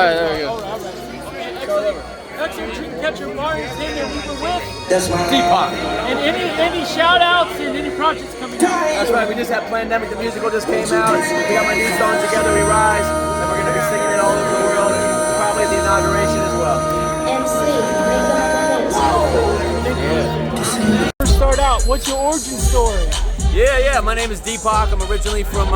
Alright, there we go. That's your Dreamcatcher Martin thing that we were with. That's right. DPAK. And any shout outs and any projects coming out? That's right, we just had Plandemic, the musical just came out. We got my new song Together We Rise, and we're going to be singing it all over the world, and probably at the inauguration as well. First start out, what's your origin story? Yeah, my name is DPAK. I'm originally from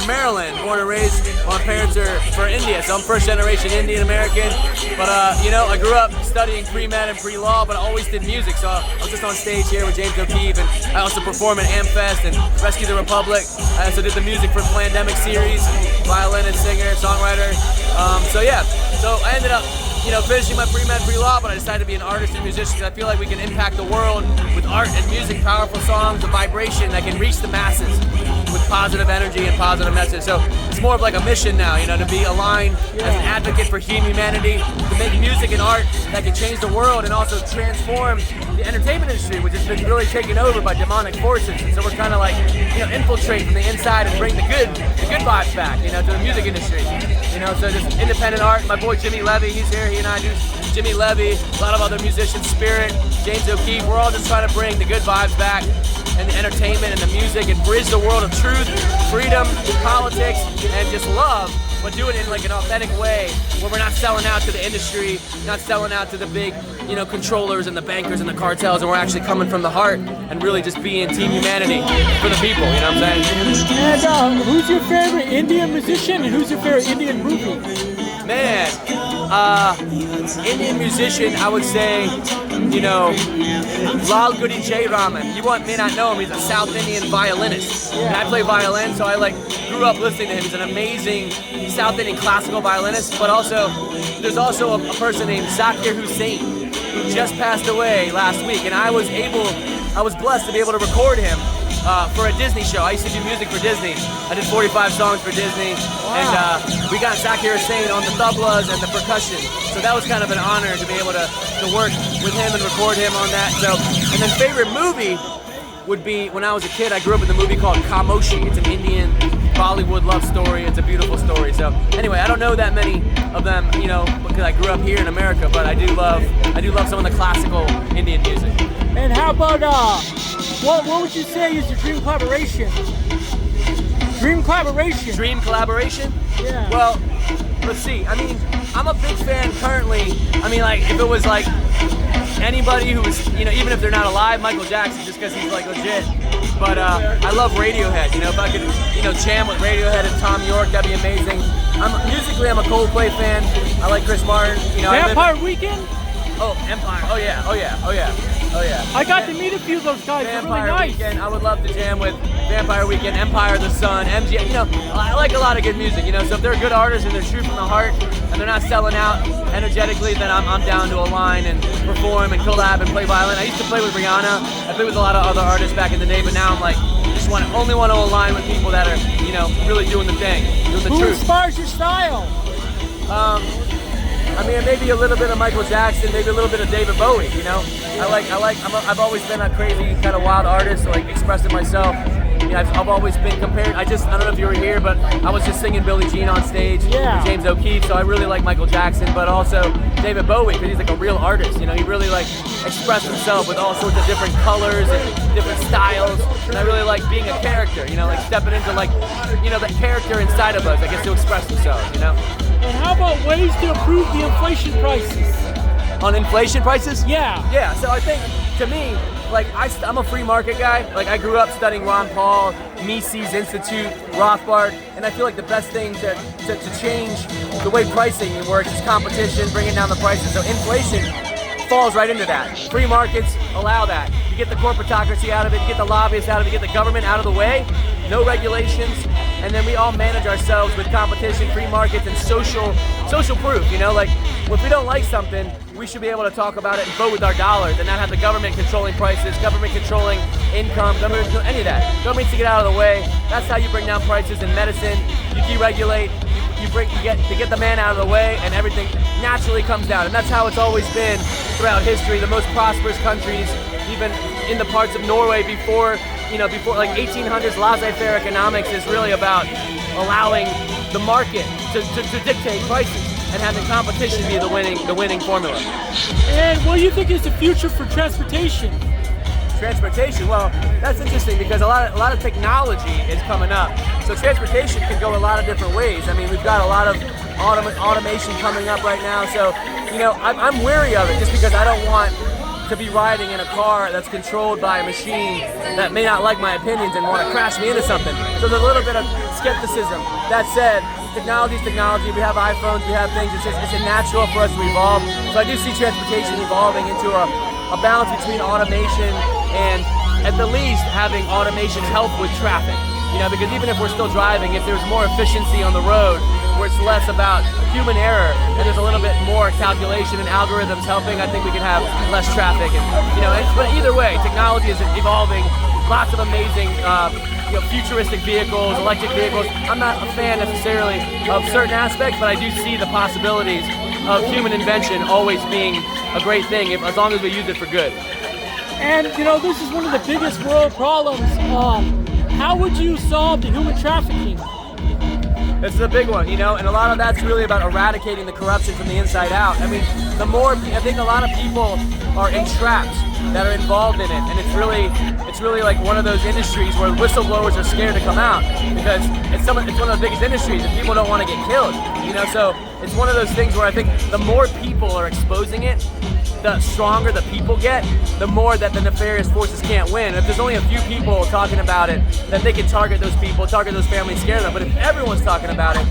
Maryland, born and raised. My parents are from India, so I'm first generation Indian American. But I grew up studying pre-med and pre-law, but I always did music. So I was just on stage here with James Keef, and I also perform at AmFest and Rescue the Republic. I also did the music for Plandemic series, violin and singer, songwriter. So I ended up finishing my pre-med, pre-law, but I decided to be an artist and musician because I feel like we can impact the world with art and music, powerful songs, a vibration that can reach the masses with positive energy and positive message. So it's more of like a mission now, to be aligned as an advocate for humanity, to make music and art that can change the world and also transform the entertainment industry, which has been really taken over by demonic forces. And so we're trying to infiltrate from the inside and bring the good vibes back, to the music industry. So just independent art. My boy Jimmy Levy, he's here. He and I do Jimmy Levy, a lot of other musicians, Spirit, James O'Keefe. We're all just trying to bring the good vibes back and the entertainment and the music and bridge the world of truth, freedom, politics, and just love, but do it in an authentic way where we're not selling out to the industry, not selling out to the big, controllers and the bankers and the cartels, and we're actually coming from the heart and really just being team humanity for the people, you know what I'm saying? And who's your favorite Indian musician and who's your favorite Indian movie? Man, Indian musician, I would say, Lal Goody J. Raman. You may not know him, he's a South Indian violinist. And I play violin, so I grew up listening to him. He's an amazing South Indian classical violinist, but there's also a person named Zakir Hussain, who just passed away last week, and I was blessed to be able to record him for a Disney show. I used to do music for Disney. I did 45 songs for Disney, and we got Zakir Hussain on the tablas and the percussion. So that was kind of an honor to be able to work with him and record him on that. So, and then favorite movie would be, when I was a kid, I grew up in the movie called Khamoshi. It's an Indian Bollywood love story. It's a beautiful story. So anyway, I don't know that many of them, because I grew up here in America, but I do love some of the classical Indian music. And how about what would you say is your dream collaboration? Dream collaboration? Dream collaboration? Yeah. Well, let's see. I'm a big fan currently. If it was anybody who was, even if they're not alive, Michael Jackson, just because he's legit. But I love Radiohead. If I could, jam with Radiohead and Tom York, that'd be amazing. Musically, I'm a Coldplay fan. I like Chris Martin. Vampire Weekend? Oh, Empire. Oh yeah. I got to meet a few of those guys. Vampire They're really nice. Weekend. I would love to jam with Vampire Weekend, Empire the Sun, MG. I like a lot of good music. So if they're good artists and they're true from the heart and they're not selling out energetically, then I'm down to align and perform and collab and play violin. I used to play with Rihanna. I played with a lot of other artists back in the day, but now I'm only want to align with people that are really doing the thing, doing the Who truth. inspires your style? Maybe a little bit of Michael Jackson, maybe a little bit of David Bowie. I've always been a crazy kind of wild artist, expressing myself. I've always been compared. I don't know if you were here, but I was just singing Billie Jean on stage with James O'Keefe. So I really like Michael Jackson, but also David Bowie, because he's a real artist. He really expressed himself with all sorts of different colors and different styles. And I really like being a character. Stepping into the character inside of us that gets to express themselves. And how about ways to improve the inflation prices? On inflation prices? Yeah. So I think, to me, I'm a free market guy. I grew up studying Ron Paul, Mises Institute, Rothbard, and I feel like the best thing to change the way pricing works is competition, bringing down the prices. So inflation falls right into that. Free markets allow that. You get the corporatocracy out of it, you get the lobbyists out of it, you get the government out of the way, no regulations, and then we all manage ourselves with competition, free markets, and social proof. If we don't like something, we should be able to talk about it and vote with our dollars and not have the government controlling prices, government controlling income, government controlling any of that. Government needs to get out of the way. That's how you bring down prices in medicine. You deregulate, you get the man out of the way, and everything naturally comes down. And that's how it's always been throughout history. The most prosperous countries, even in the parts of Norway before 1800s, laissez-faire economics is really about allowing the market to dictate prices. and having competition be the winning formula. And what do you think is the future for transportation? Transportation, well, that's interesting because a lot of technology is coming up. So transportation can go a lot of different ways. I mean, we've got a lot of automation coming up right now. So, I'm wary of it just because I don't want to be riding in a car that's controlled by a machine that may not like my opinions and want to crash me into something. So there's a little bit of skepticism. That said, technology is technology. We have iPhones, we have things. It's natural for us to evolve. So I do see transportation evolving into a balance between automation and, at the least, having automation help with traffic. Because even if we're still driving, if there's more efficiency on the road, where it's less about human error and there's a little bit more calculation and algorithms helping, I think we can have less traffic. But either way, technology is evolving. Lots of amazing, futuristic vehicles, electric vehicles. I'm not a fan necessarily of certain aspects, but I do see the possibilities of human invention always being a great thing as long as we use it for good. And this is one of the biggest world problems. How would you solve the human trafficking? This is a big one, and a lot of that's really about eradicating the corruption from the inside out. I mean, I think a lot of people are entrapped that are involved in it, and it's really like one of those industries where whistleblowers are scared to come out because it's one of the biggest industries and people don't want to get killed, so it's one of those things where I think the more people are exposing it, the stronger the people get, the more that the nefarious forces can't win. If there's only a few people talking about it, then they can target those people, target those families, scare them. But if everyone's talking about it,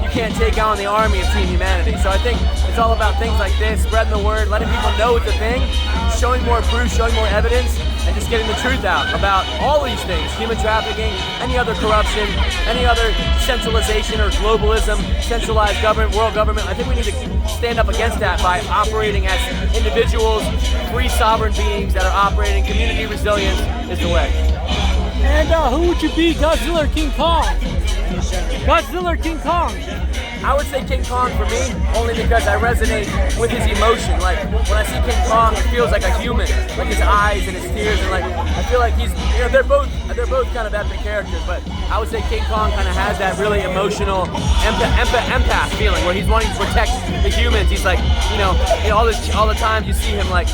you can't take on the army of Team Humanity. So I think it's all about things like this, spreading the word, letting people know it's a thing, showing more proof, showing more evidence, and just getting the truth out about all these things, human trafficking, any other corruption, any other centralization or globalism, centralized government, world government. I think we need to stand up against that by operating as individuals, free sovereign beings that are operating. Community resilience is the way. And who would you be, Godzilla or King Kong? Godzilla or King Kong? I would say King Kong for me, only because I resonate with his emotion. Like, when I see King Kong, it feels like a human, like his eyes and his tears, and I feel like he's, they're both kind of epic characters, but I would say King Kong kind of has that really emotional empath feeling, where he's wanting to protect the humans. He's like, all the time you see him like,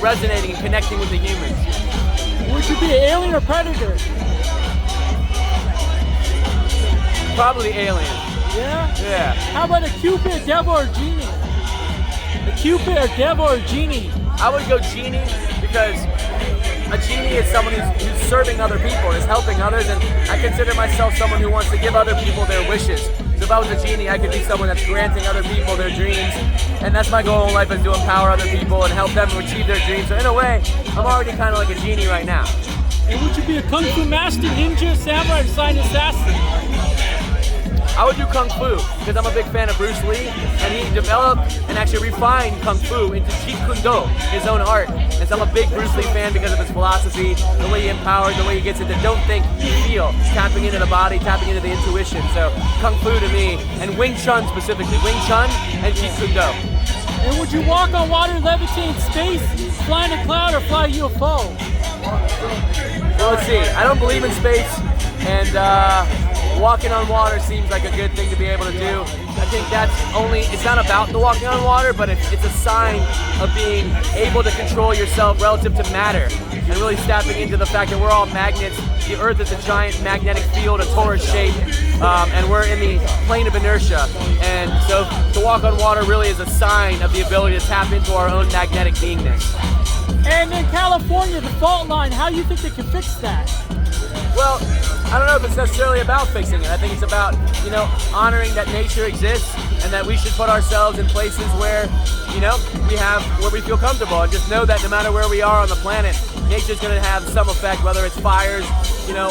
resonating and connecting with the humans. Would you be an alien or predator? Probably alien. Yeah? Yeah. How about a Cupid, devil, or genie? A Cupid, or devil, or genie? I would go genie because a genie is someone who's serving other people, is helping others, and I consider myself someone who wants to give other people their wishes. So if I was a genie, I could be someone that's granting other people their dreams, and that's my goal in life, is to empower other people and help them achieve their dreams. So in a way, I'm already kind of like a genie right now. And would you be a kung fu master, ninja, samurai, or silent assassin? I would do Kung Fu because I'm a big fan of Bruce Lee, and he developed and actually refined Kung Fu into Jeet Kune Do, his own art. And so I'm a big Bruce Lee fan because of his philosophy, the way he empowers, the way he gets into don't think, feel, tapping into the body, tapping into the intuition. So Kung Fu to me, and Wing Chun specifically, Wing Chun and Jeet Kune Do. And would you walk on water, levitate in space, fly in a cloud, or fly a UFO? Well, let's see. I don't believe in space, and walking on water seems like a good thing to be able to do. I think it's not about the walking on water, but it's a sign of being able to control yourself relative to matter, and really stepping into the fact that we're all magnets. The Earth is a giant magnetic field, a torus shape, and we're in the plane of inertia. And so to walk on water really is a sign of the ability to tap into our own magnetic beingness. And in California, the fault line, how do you think they can fix that? Well, I don't know if it's necessarily about fixing it. I think it's about, honoring that nature exists and that we should put ourselves in places where, where we feel comfortable, and just know that no matter where we are on the planet, nature's going to have some effect, whether it's fires,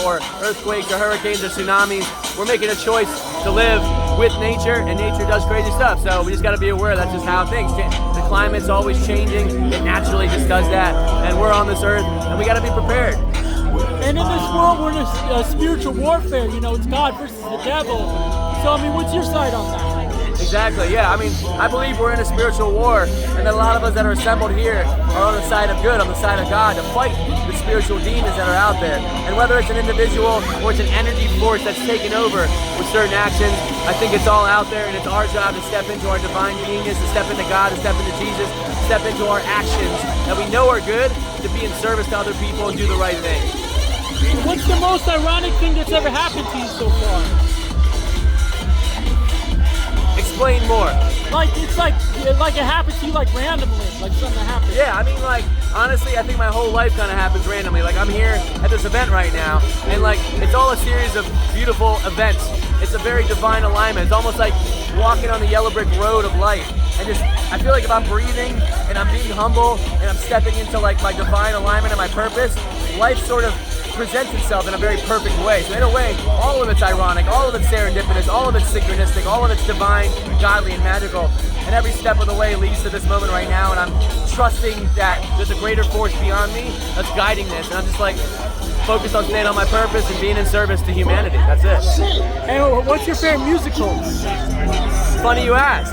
or earthquakes or hurricanes or tsunamis. We're making a choice to live with nature, and nature does crazy stuff. So we just got to be aware that's just how things change. The climate's always changing. It naturally just does that. And we're on this earth, and we got to be prepared. And in this world, we're in a spiritual warfare. It's God versus the devil. So, what's your side on that? Exactly, yeah. I believe we're in a spiritual war, and that a lot of us that are assembled here are on the side of good, on the side of God, to fight the spiritual demons that are out there. And whether it's an individual or it's an energy force that's taken over with certain actions, I think it's all out there, and it's our job to step into our divine genius, to step into God, to step into Jesus, step into our actions that we know are good, to be in service to other people and do the right thing. What's the most ironic thing that's ever happened to you so far? Explain more. Like it's like it happened to you like randomly, like something that happened. Yeah, I mean, like, honestly, I think my whole life kind of happens randomly. Like, I'm here at this event right now, and like, it's all a series of beautiful events. It's a very divine alignment. It's almost like walking on the yellow brick road of life. And just, I feel like if I'm breathing and I'm being humble and I'm stepping into like my divine alignment and my purpose, life sort of presents itself in a very perfect way. So in a way, all of it's ironic, all of it's serendipitous, all of it's synchronistic, all of it's divine, godly, and magical. And every step of the way leads to this moment right now, and I'm trusting that there's a greater force beyond me that's guiding this. And I'm just like focused on staying on my purpose and being in service to humanity. That's it. And what's your favorite musical? Funny you ask.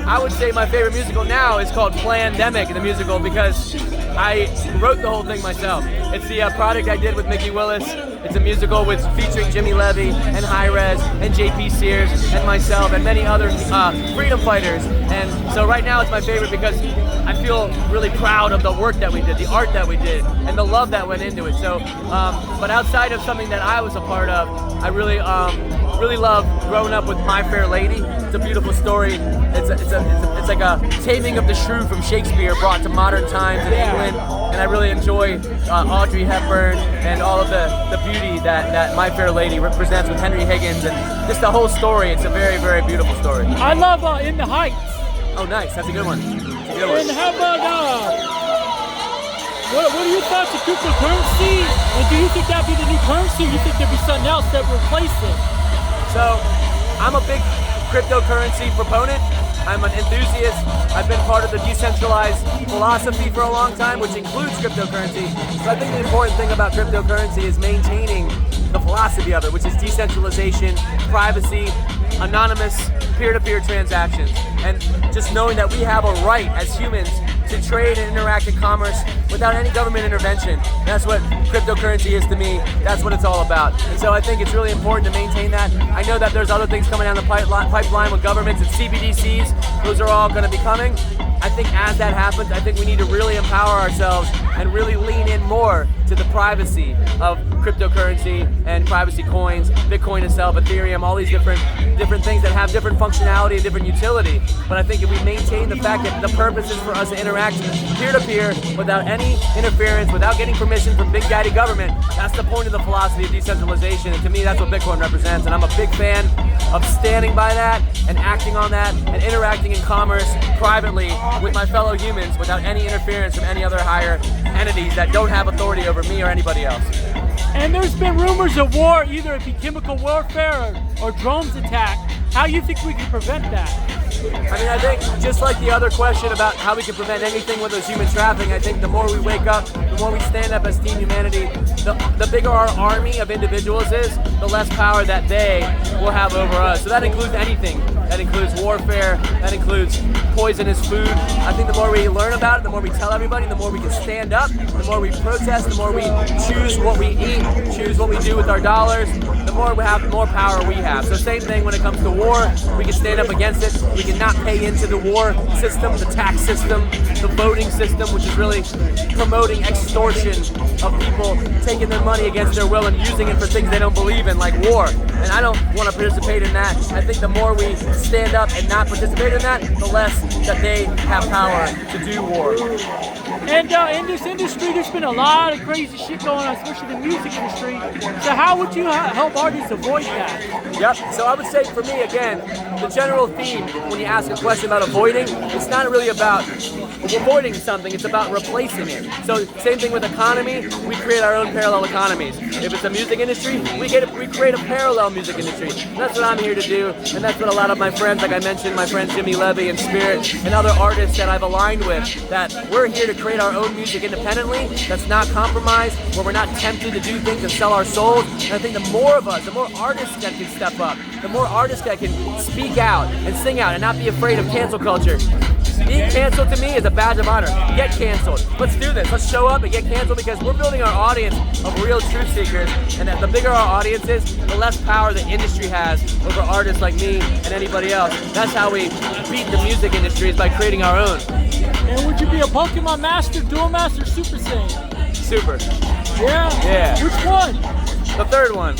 I would say my favorite musical now is called Plandemic, the musical, because I wrote the whole thing myself. It's the project I did with Mickey Willis. It's a musical with featuring Jimmy Levy and Hi-Rez and JP Sears and myself and many other freedom fighters. And so right now it's my favorite because I feel really proud of the work that we did, the art that we did, and the love that went into it. So, but outside of something that I was a part of, I really love growing up with My Fair Lady. It's a beautiful story. It's like a taming of the shrew from Shakespeare brought to modern times in England, and I really enjoy Audrey Hepburn and all of the beauty that My Fair Lady represents with Henry Higgins, and just the whole story. It's a very, very beautiful story. I love In the Heights. Oh, nice. That's a good one. And how about what are your thoughts of cryptocurrency? And do you think that'd be the new currency, or do you think there'd be something else that would replace it? So, I'm a big cryptocurrency proponent. I'm an enthusiast. I've been part of the decentralized philosophy for a long time, which includes cryptocurrency. So I think the important thing about cryptocurrency is maintaining the philosophy of it, which is decentralization, privacy, anonymous, peer-to-peer transactions, and just knowing that we have a right as humans to trade and interact in commerce without any government intervention. That's what cryptocurrency is to me. That's what it's all about. And so I think it's really important to maintain that. I know that there's other things coming down the pipeline with governments and CBDCs. Those are all going to be coming. I think as that happens, I think we need to really empower ourselves and really lean in more to the privacy of cryptocurrency and privacy coins, Bitcoin itself, Ethereum, all these different things that have different functionality and different utility. But I think if we maintain the fact that the purpose is for us to interact peer-to-peer without any interference, without getting permission from big daddy government, that's the point of the philosophy of decentralization. And to me, that's what Bitcoin represents. And I'm a big fan of standing by that and acting on that and interacting in commerce privately with my fellow humans without any interference from any other higher entities that don't have authority over me or anybody else. And there's been rumors of war, either it be chemical warfare or drones attack. How do you think we can prevent that? I mean, I think just like the other question about how we can prevent anything with those human trafficking, I think the more we wake up, the more we stand up as Team Humanity, the bigger our army of individuals is, the less power that they will have over us. So that includes anything. That includes warfare, that includes poisonous food. I think the more we learn about it, the more we tell everybody, the more we can stand up, the more we protest, the more we choose what we eat, choose what we do with our dollars, the more we have, the more power we have. So same thing when it comes to war, we can stand up against it. We can not pay into the war system, the tax system, the voting system, which is really promoting extortion of people taking their money against their will and using it for things they don't believe in, like war. And I don't want to participate in that. I think the more we stand up and not participate in that, the less that they have power to do war. And in this industry, there's been a lot of crazy shit going on, especially the music industry. So how would you help artists avoid that? Yep, so I would say for me, again, the general theme when you ask a question about avoiding, it's not really about avoiding something, it's about replacing it. So same thing with economy, we create our own parallel economies. If it's a music industry, we create a parallel music industry. And that's what I'm here to do, and that's what a lot of my friends, like I mentioned, my friends Jimmy Levy and Spirit, and other artists that I've aligned with, that we're here to create our own music independently, that's not compromised, where we're not tempted to do things and sell our souls. And I think the more of us, the more artists that can step up, the more artists that can speak out and sing out and not be afraid of cancel culture. Being canceled to me is a badge of honor. Get canceled. Let's do this. Let's show up and get canceled because we're building our audience of real truth seekers, and the bigger our audience is, the less power the industry has over artists like me and anybody else. That's how we beat the music industry, is by creating our own. And would you be a Pokemon Master, Dual Master, Super Saiyan? Super. Yeah? Yeah. Which one? The third one.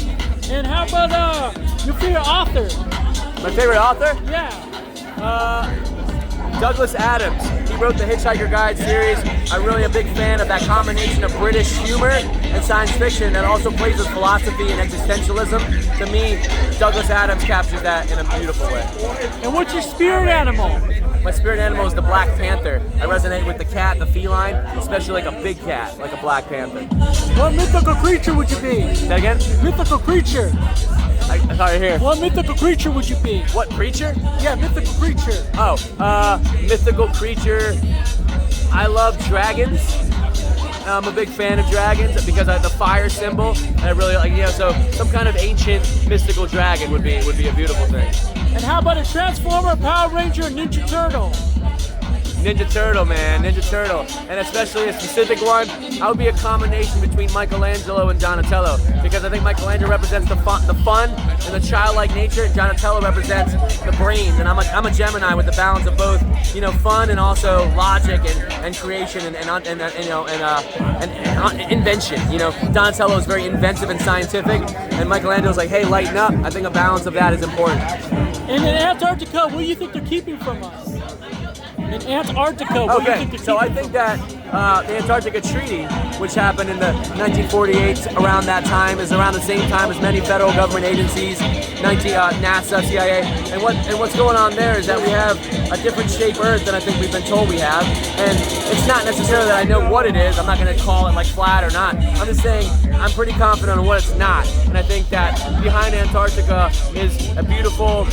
And how about your favorite author? My favorite author? Yeah. Douglas Adams. He wrote the Hitchhiker Guide series. I'm really a big fan of that combination of British humor and science fiction that also plays with philosophy and existentialism. To me, Douglas Adams captures that in a beautiful way. And what's your spirit animal? My spirit animal is the Black Panther. I resonate with the cat, the feline, especially like a big cat, like a Black Panther. What mythical creature would you be? Say that again? Mythical creature. I thought you were here. What mythical creature would you be? What creature? Yeah, mythical creature. Oh, mythical creature. I love dragons. I'm a big fan of dragons because the fire symbol. I really like, so some kind of ancient mystical dragon would be a beautiful thing. And how about a Transformer, Power Ranger, Ninja Turtle? Ninja Turtle, man, Ninja Turtle. And especially a specific one, I would be a combination between Michelangelo and Donatello, because I think Michelangelo represents the fun and the childlike nature, and Donatello represents the brains. And I'm a Gemini with the balance of both, fun and also logic and creation and invention. Donatello is very inventive and scientific, and Michelangelo's like, hey, lighten up. I think a balance of that is important. And in Antarctica, what do you think they're keeping from us? In Antarctica, what do you think they're keeping I think that the Antarctica Treaty, which happened in the 1948, around that time, is around the same time as many federal government agencies, NASA, CIA, and what's going on there is that we have a different shaped Earth than I think we've been told we have, and it's not necessarily that I know what it is. I'm not going to call it like flat or not. I'm just saying I'm pretty confident on what it's not, and I think that behind Antarctica is a beautiful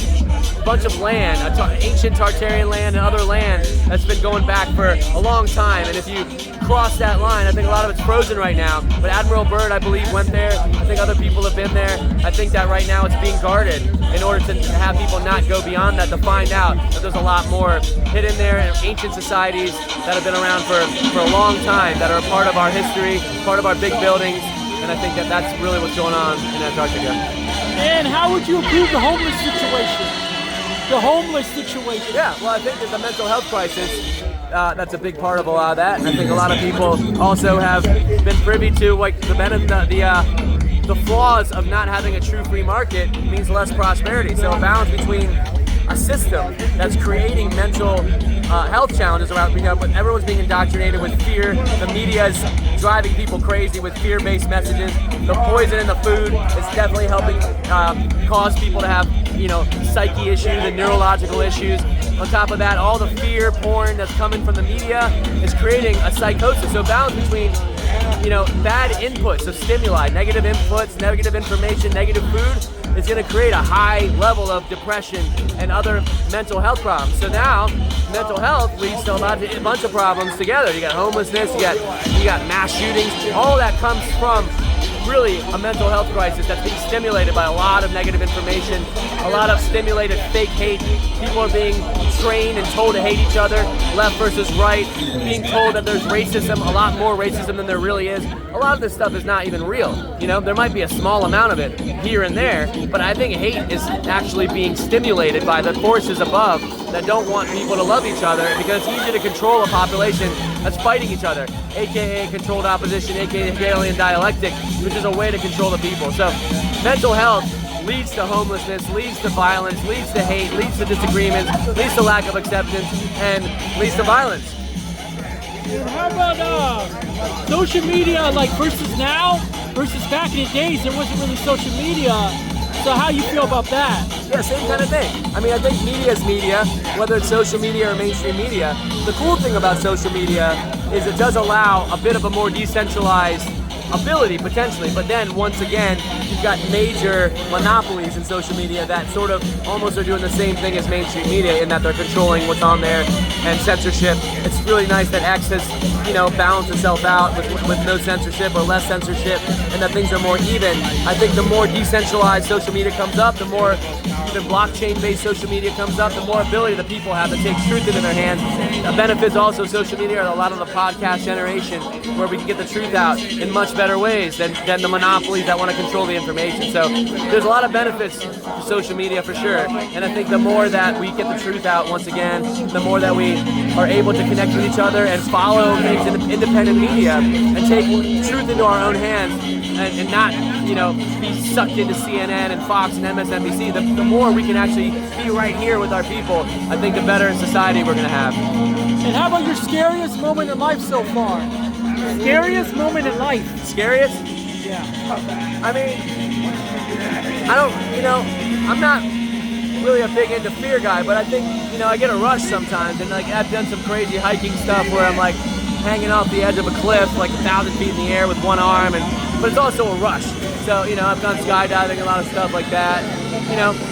bunch of land, ancient Tartarian land and other land that's been going back for a long time. And if you cross that line, I think a lot of it's frozen right now. But Admiral Byrd, I believe, went there. I think other people have been there. I think that right now it's being guarded in order to have people not go beyond that, to find out that there's a lot more hidden there in ancient societies that have been around for a long time, that are a part of our history, part of our big buildings. And I think that that's really what's going on in Antarctica. And how would you improve the homeless situation? The homeless situation. Yeah, well, I think there's a mental health crisis. That's a big part of a lot of that, and I think a lot of people also have been privy to like the flaws of not having a true free market means less prosperity. So a balance between a system that's creating mental health challenges around, but everyone's being indoctrinated with fear. The media is driving people crazy with fear-based messages. The poison in the food is definitely helping cause people to have, psyche issues and neurological issues. On top of that, all the fear porn that's coming from the media is creating a psychosis. So balance between, bad inputs of stimuli, negative inputs, negative information, negative food, is going to create a high level of depression and other mental health problems. So now, mental health leads to a bunch of problems together. You got homelessness, you got mass shootings. All that comes from really a mental health crisis that's being stimulated by a lot of negative information, a lot of stimulated fake hate. People are being trained and told to hate each other, left versus right, being told that there's racism, a lot more racism than there really is. A lot of this stuff is not even real. There might be a small amount of it here and there, but I think hate is actually being stimulated by the forces above that don't want people to love each other, because it's easier to control a population that's fighting each other, aka controlled opposition, aka Hegelian dialectic, which is a way to control the people. So mental health leads to homelessness, leads to violence, leads to hate, leads to disagreements, leads to lack of acceptance, and leads to violence. And how about social media, like versus now, versus back in the days, there wasn't really social media. So how you feel about that? Yeah, same kind of thing. I mean, I think media is media, whether it's social media or mainstream media. The cool thing about social media is it does allow a bit of a more decentralized ability, potentially, but then once again, you've got major monopolies in social media that sort of almost are doing the same thing as mainstream media, in that they're controlling what's on there, and censorship. It's really nice that X has, balanced itself out with no censorship or less censorship, and that things are more even. I think the more decentralized social media comes up, the more if blockchain-based social media comes up, the more ability the people have to take truth into their hands. The benefits also of social media are a lot of the podcast generation, where we can get the truth out in much better ways than the monopolies that want to control the information. So there's a lot of benefits to social media for sure. And I think the more that we get the truth out, once again, the more that we are able to connect with each other and follow things in independent media and take truth into our own hands and not, be sucked into CNN and Fox and MSNBC. The more we can actually be right here with our people, I think the better society we're going to have. And how about your scariest moment in life so far? Scariest moment in life? Scariest? Yeah. I mean, I'm not really a big into fear guy, but I think, I get a rush sometimes, and like I've done some crazy hiking stuff where I'm like hanging off the edge of a cliff like 1,000 feet in the air with one arm, but it's also a rush. So, I've done skydiving, a lot of stuff like that.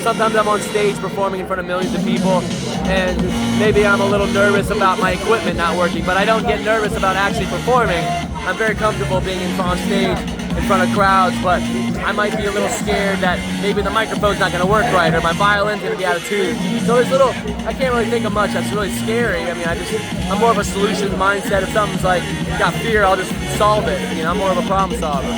Sometimes I'm on stage performing in front of millions of people, and maybe I'm a little nervous about my equipment not working, but I don't get nervous about actually performing. I'm very comfortable being on stage in front of crowds, but I might be a little scared that maybe the microphone's not going to work right, or my violin's going to be out of tune. So I can't really think of much that's really scary. I mean, I'm more of a solution mindset. If something's like got fear, I'll just solve it. I'm more of a problem solver.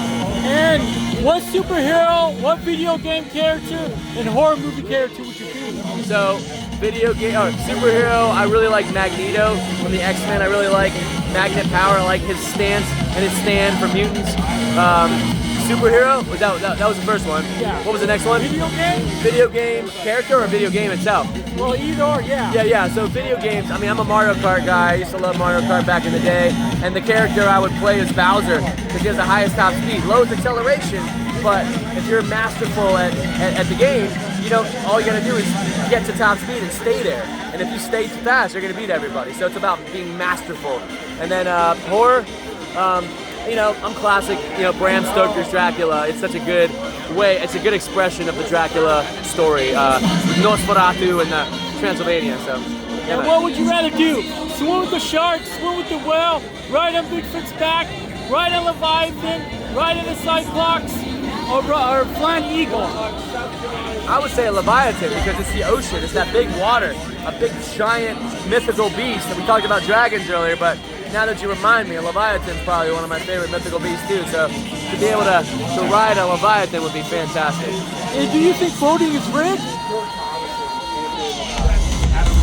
And what superhero, what video game character, and horror movie character would you be? So, superhero, I really like Magneto from the X-Men. I really like Magnet Power. I like his stance and his stand for mutants. Superhero? That was the first one. Yeah. What was the next one? Video game? Video game character or video game itself? Well, either or, yeah. Yeah. So video games, I'm a Mario Kart guy. I used to love Mario Kart back in the day. And the character I would play is Bowser, because he has the highest top speed, lowest acceleration. But if you're masterful at the game, all you gotta do is get to top speed and stay there. And if you stay too fast, you're gonna beat everybody. So it's about being masterful. And then horror, I'm classic, Bram Stoker's Dracula. It's such a good way, it's a good expression of the Dracula story, with Nosferatu and Transylvania, so. Yeah, and what would you rather do? Swim with the shark, swim with the whale, ride on Bigfoot's back, ride on Leviathan, ride on the Cyclops, or flying eagle? I would say a Leviathan, because it's the ocean, it's that big water, a big giant mythical beast. And we talked about dragons earlier, but now that you remind me, a Leviathan's probably one of my favorite mythical beasts too, so to be able to ride a Leviathan would be fantastic. And do you think voting is rigged?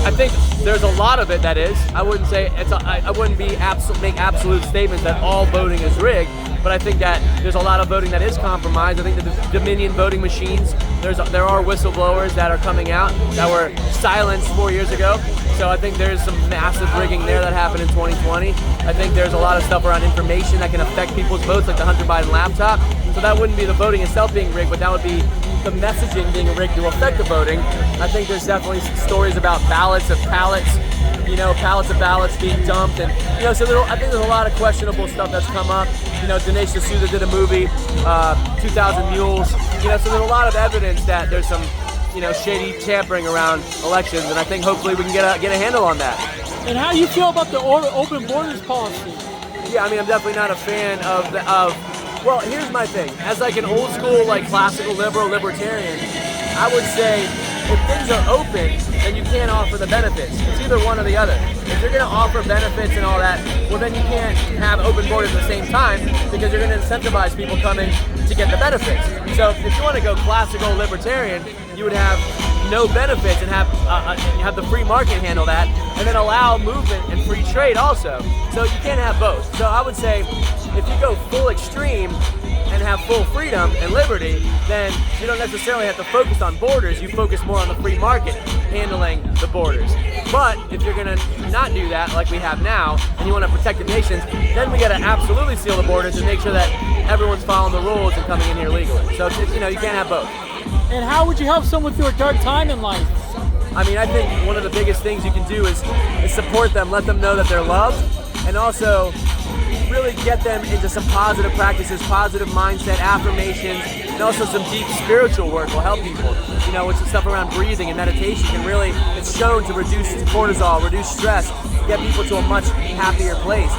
I think there's a lot of it that is. I wouldn't say I wouldn't make absolute statements that all voting is rigged, but I think that there's a lot of voting that is compromised. I think that the Dominion voting machines, there are whistleblowers that are coming out that were silenced 4 years ago. So I think there's some massive rigging there that happened in 2020. I think there's a lot of stuff around information that can affect people's votes, like the Hunter Biden laptop. So that wouldn't be the voting itself being rigged, but that would be the messaging being rigged to affect the voting. I think there's definitely stories about ballots of pallets, pallets of ballots being dumped, and so I think there's a lot of questionable stuff that's come up. Dinesh D'Souza did a movie, 2,000 Mules. So there's a lot of evidence that there's some, shady tampering around elections, and I think hopefully we can get a handle on that. And how do you feel about the open borders policy? Yeah, I'm definitely not a fan of well, here's my thing. As like an old school, like classical libertarian, I would say if things are open, then you can't offer the benefits. It's either one or the other. If you're going to offer benefits and all that, well then you can't have open borders at the same time, because you're going to incentivize people coming to get the benefits. So if you want to go classical libertarian, you would have no benefits and have the free market handle that, and then allow movement and free trade also. So you can't have both. So I would say if you go full extreme and have full freedom and liberty, then you don't necessarily have to focus on borders. You focus more on the free market handling the borders. But if you're gonna not do that like we have now, and you want to protect the nations, then we gotta absolutely seal the borders and make sure that everyone's following the rules and coming in here legally. So you can't have both. And how would you help someone through a dark time in life? I think one of the biggest things you can do is support them, let them know that they're loved, and also really get them into some positive practices, positive mindset, affirmations, and also some deep spiritual work will help people. with some stuff around breathing and meditation can really, it's shown to reduce cortisol, reduce stress, get people to a much happier place.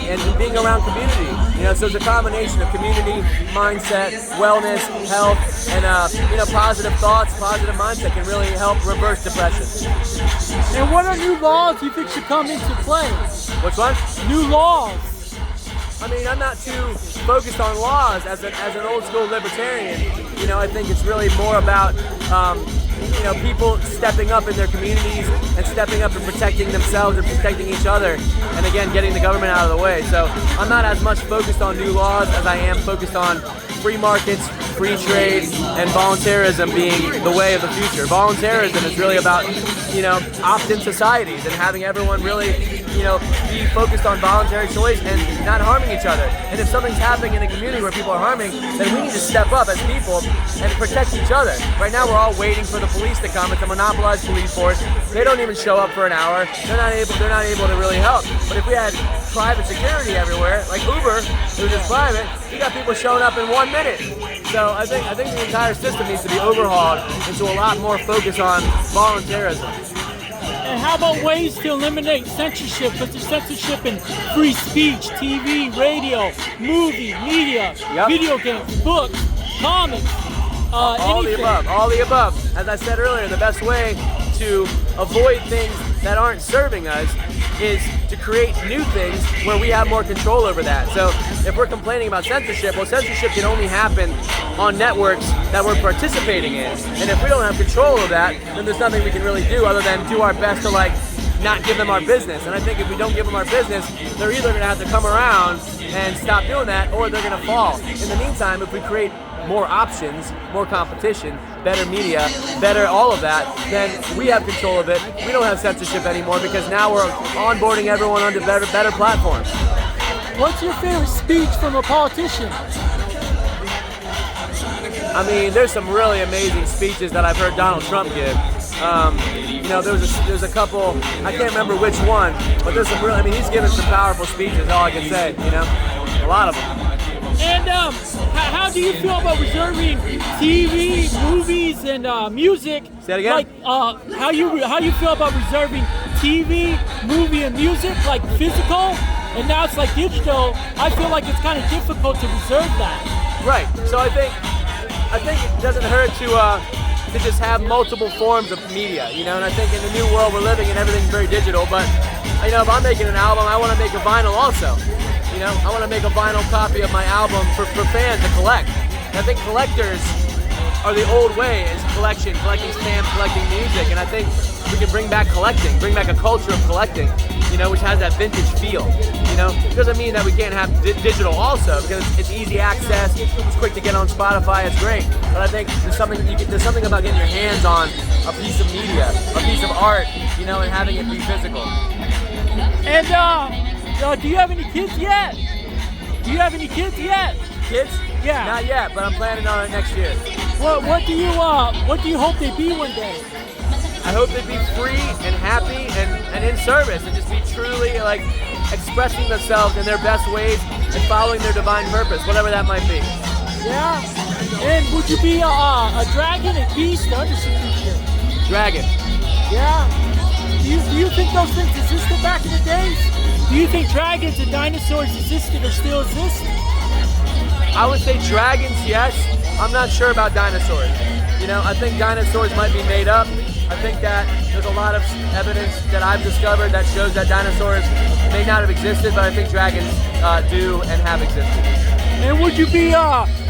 And being around community, so it's a combination of community, mindset, wellness, health, and positive thoughts, positive mindset can really help reverse depression. And what are new laws you think should come into play? Which one? New laws. I mean, I'm not too focused on laws as an old school libertarian. I think it's really more about people stepping up in their communities and stepping up and protecting themselves and protecting each other, and again, getting the government out of the way. So I'm not as much focused on new laws as I am focused on free markets, free trade, and voluntarism being the way of the future. Voluntarism is really about, opt-in societies and having everyone really, be focused on voluntary choice and not harming each other. And if something's happening in a community where people are harming, then we need to step up as people and protect each other. Right now, we're all waiting for the police to come. It's a monopolized police force. They don't even show up for an hour. They're not able to really help. But if we had private security everywhere, like Uber, who's just private, you got people showing up in 1 minute. So I think the entire system needs to be overhauled into a lot more focus on voluntarism. And how about ways to eliminate censorship? Because there's censorship in free speech, TV, radio, movie, media, video games, books, comics, all anything. All the above. As I said earlier, the best way to avoid things that aren't serving us is to create new things where we have more control over that. So if we're complaining about censorship, well, censorship can only happen on networks that we're participating in. And if we don't have control of that, then there's nothing we can really do other than do our best to not give them our business. And I think if we don't give them our business, they're either gonna have to come around and stop doing that, or they're gonna fall. In the meantime, if we create more options, more competition, better media, better all of that, then we have control of it. We don't have censorship anymore because now we're onboarding everyone onto better platforms. What's your favorite speech from a politician? I mean, there's some really amazing speeches that I've heard Donald Trump give. There's a couple, I can't remember which one, but there's some really, he's given some powerful speeches, all I can say, a lot of them. And how do you feel about reserving TV, movies, and music? Say it again? Like, how you feel about reserving TV, movie, and music, like physical, and now it's like digital? I feel like it's kind of difficult to reserve that. Right. So I think it doesn't hurt to just have multiple forms of media, And I think in the new world we're living in, everything's very digital. But if I'm making an album, I want to make a vinyl also. I want to make a vinyl copy of my album for fans to collect. And I think collectors are the old way, is collecting stamps, collecting music. And I think we can bring back collecting, bring back a culture of collecting, which has that vintage feel. It doesn't mean that we can't have digital also, because it's easy access, it's quick to get on Spotify, it's great. But I think there's something about getting your hands on a piece of media, a piece of art, and having it be physical. And do you have any kids yet? Kids? Yeah. Not yet, but I'm planning on it next year. What do you hope they be one day? I hope they be free and happy and in service and just be truly expressing themselves in their best ways and following their divine purpose, whatever that might be. Yeah. And would you be a dragon, a beast, or other creature? Dragon. Yeah. Do you think those things existed back in the days? Do you think dragons and dinosaurs existed or still exist? I would say dragons, yes. I'm not sure about dinosaurs. I think dinosaurs might be made up. I think that there's a lot of evidence that I've discovered that shows that dinosaurs may not have existed, but I think dragons do and have existed. And would you be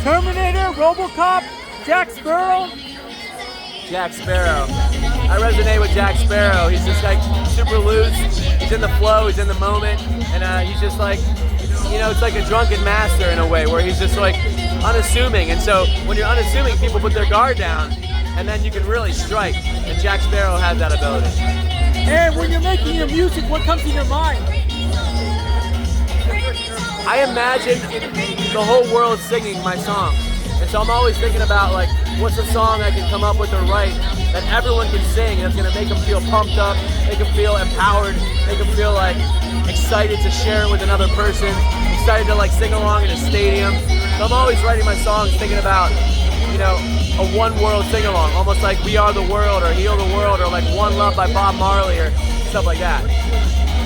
Terminator, RoboCop, Jack Sparrow? Jack Sparrow. I resonate with Jack Sparrow. He's just super loose. He's in the flow. He's in the moment, and he's just it's like a drunken master in a way, where he's just unassuming. And so when you're unassuming, people put their guard down, and then you can really strike. And Jack Sparrow has that ability. And when you're making your music, what comes to your mind? I imagine the whole world singing my song. And so I'm always thinking about what's a song I can come up with or write that everyone can sing, and it's gonna make them feel pumped up, make them feel empowered, make them feel excited to share it with another person, excited to sing along in a stadium. So I'm always writing my songs thinking about you know, a one world sing along, almost like We Are the World or Heal the World or like One Love by Bob Marley or stuff like that.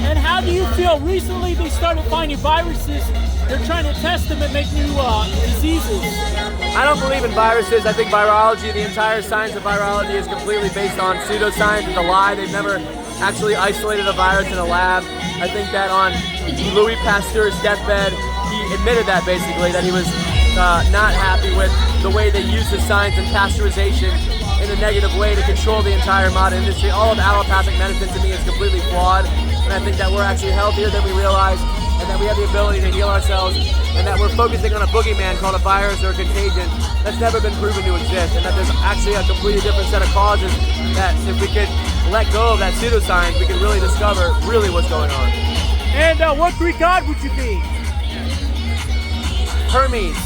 And how do you feel? Recently they started finding viruses. They're trying to test them and make new diseases. I don't believe in viruses. I think virology, the entire science of virology is completely based on pseudoscience. It's a lie. They've never actually isolated a virus in a lab. I think that on Louis Pasteur's deathbed, he admitted that basically, that he was not happy with the way they use the science and pasteurization in a negative way to control the entire modern industry. All of allopathic medicine to me is completely flawed, and I think that we're actually healthier than we realize, and that we have the ability to heal ourselves, and that we're focusing on a boogeyman called a virus or a contagion that's never been proven to exist, and that there's actually a completely different set of causes that if we could let go of that pseudoscience, we could really discover really what's going on. And what Greek god would you be? Hermes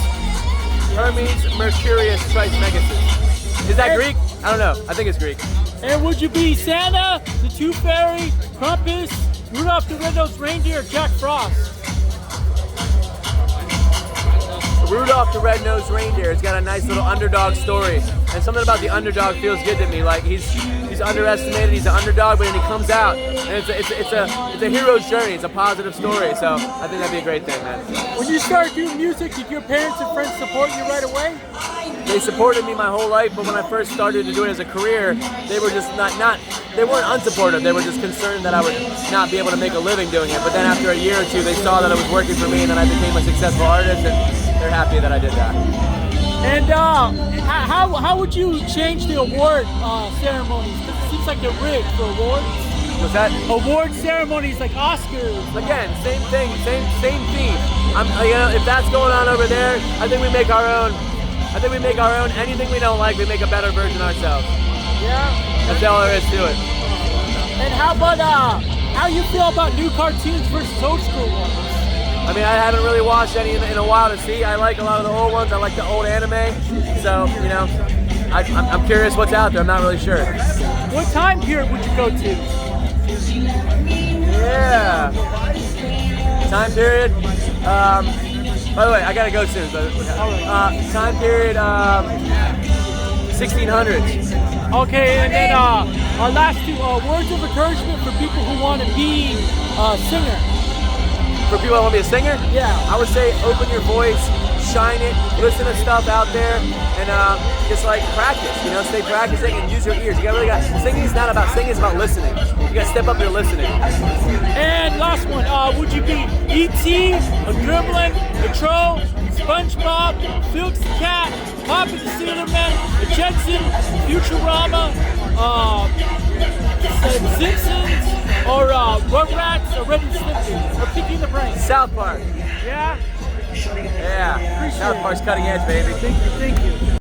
Mercurius Trismegistus. Is that Greek? I don't know. I think it's Greek. And would you be Santa, the Tooth Fairy, Krampus, Rudolph the Red-Nosed Reindeer, or Jack Frost? Rudolph the Red-Nosed Reindeer has got a nice little underdog story, and something about the underdog feels good to me. Like he's underestimated, he's an underdog, but then he comes out, and it's a hero's journey. It's a positive story, so I think that'd be a great thing, man. When you started doing music, did your parents and friends support you right away? They supported me my whole life, but when I first started to do it as a career, they were just they weren't unsupportive. They were just concerned that I would not be able to make a living doing it. But then after a year or two, they saw that it was working for me, and then I became a successful artist, and they're happy that I did that. And how would you change the award ceremonies? Because it seems like they're rigged for awards. What's that? Award ceremonies like Oscars. Again, same thing, same theme. You know, if that's going on over there, I think we make our own. Anything we don't like, we make a better version ourselves. Yeah. That's all there is to it. And how about how you feel about new cartoons versus old school ones? I mean, I haven't really watched any in a while to see. I like a lot of the old ones. I like the old anime. So, you know, I'm curious what's out there. I'm not really sure. What time period would you go to? Yeah. Time period. By the way, I gotta go soon. But, time period. 1600s. Okay, and then our last two words of encouragement for people who want to be a singer. For people that want to be a singer? Yeah. I would say open your voice, shine it, listen to stuff out there, and just like practice, you know, stay practicing and use your ears. Singing is not about singing, it's about listening. You gotta step up your listening. And last one, would you be E.T., a Gremlin, a Troll, SpongeBob, Felix the Cat, Poppy the Sailor Man, a Jetson, Futurama, Simpsons, or Rugrats, or Red and Stimpy, or Pinky the Brain? South Park. Yeah? Yeah. South Park's cutting edge, baby. Thank you.